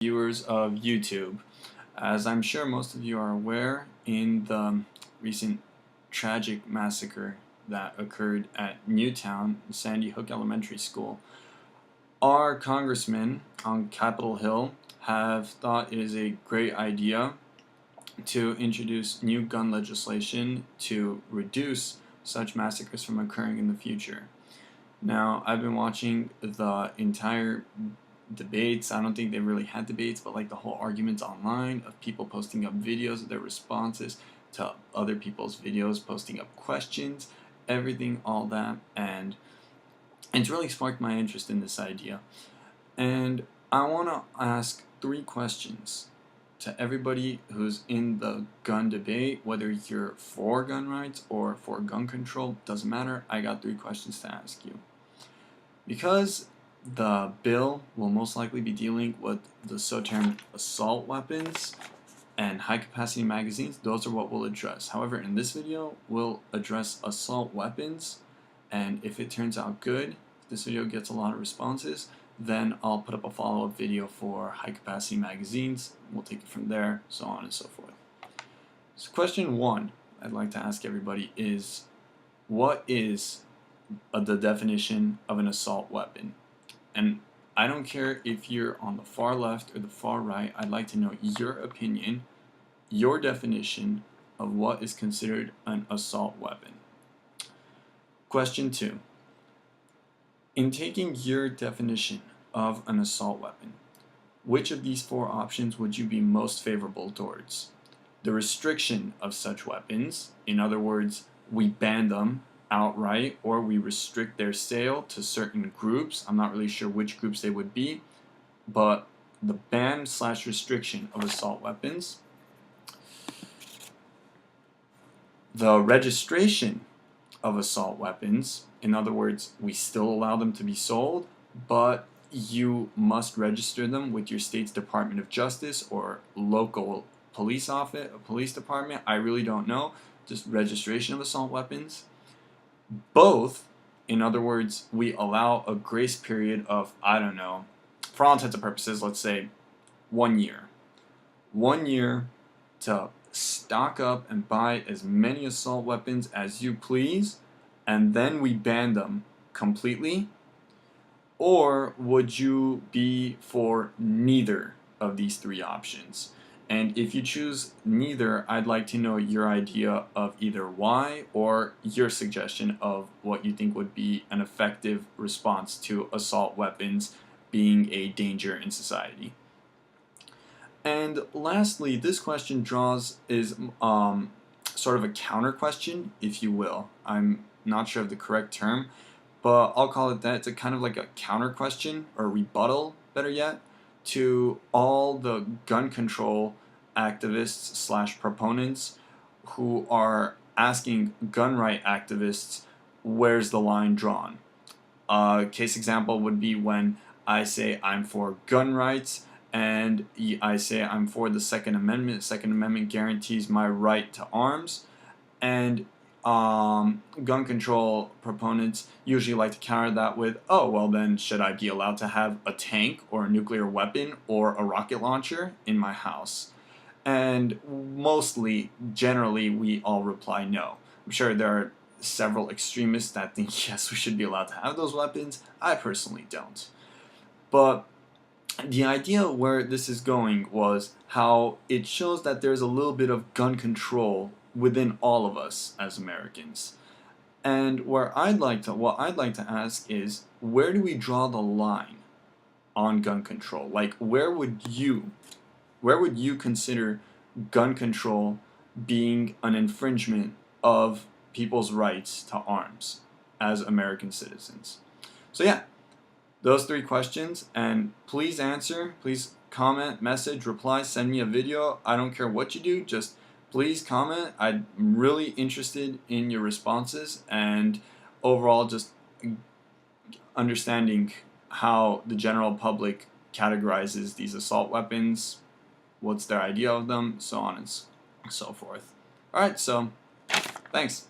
Viewers of YouTube. As I'm sure most of you are aware, in the recent tragic massacre that occurred at Newtown, Sandy Hook Elementary School, our congressmen on Capitol Hill have thought it is a great idea to introduce new gun legislation to reduce such massacres from occurring in the future. Now, I've been watching the entire debates. I don't think they really had debates, but like the whole arguments online of people posting up videos of their responses to other people's videos, posting up questions, everything, all that, and it's really sparked my interest in this idea. And I want to ask 3 questions to everybody who's in the gun debate, whether you're for gun rights or for gun control, doesn't matter. I got 3 questions to ask you. Because the bill will most likely be dealing with the so-termed assault weapons and high-capacity magazines, those are what we'll address. However, in this video, we'll address assault weapons, and if it turns out good, if this video gets a lot of responses, then I'll put up a follow-up video for high-capacity magazines. We'll take it from there, so on and so forth. So question 1 I'd like to ask everybody is, what is the definition of an assault weapon? And I don't care if you're on the far left or the far right, I'd like to know your opinion, your definition of what is considered an assault weapon. Question 2. In taking your definition of an assault weapon, which of these 4 options would you be most favorable towards? The restriction of such weapons, in other words, we ban them outright, or we restrict their sale to certain groups. I'm not really sure which groups they would be, but the ban / restriction of assault weapons. The registration of assault weapons, in other words, we still allow them to be sold, but you must register them with your state's Department of Justice or local police office, police department. I really don't know. Just registration of assault weapons. Both, in other words, we allow a grace period of, I don't know, for all intents and purposes, let's say 1 year. 1 year to stock up and buy as many assault weapons as you please, and then we ban them completely? Or would you be for neither of these 3 options? And if you choose neither, I'd like to know your idea of either why or your suggestion of what you think would be an effective response to assault weapons being a danger in society. And lastly, this question is sort of a counter question, if you will. I'm not sure of the correct term, but I'll call it that. It's a kind of like a counter question, or rebuttal, better yet, to all the gun control activists / proponents who are asking gun right activists, where's the line drawn? A case example would be when I say I'm for gun rights and I say I'm for the Second Amendment. Second Amendment guarantees my right to arms, and gun control proponents usually like to counter that with, oh, well then should I be allowed to have a tank or a nuclear weapon or a rocket launcher in my house? And mostly, generally, we all reply no. I'm sure there are several extremists that think yes, we should be allowed to have those weapons. I personally don't. But the idea where this is going was how it shows that there's a little bit of gun control within all of us as Americans. And what I'd like to ask is, where do we draw the line on gun control? Like, where would you consider gun control being an infringement of people's rights to arms as American citizens? So yeah, those 3 questions, and please answer, please comment, message, reply, send me a video. I don't care what you do, just please comment. I'm really interested in your responses and overall just understanding how the general public categorizes these assault weapons, what's their idea of them, so on and so forth. Alright, so thanks.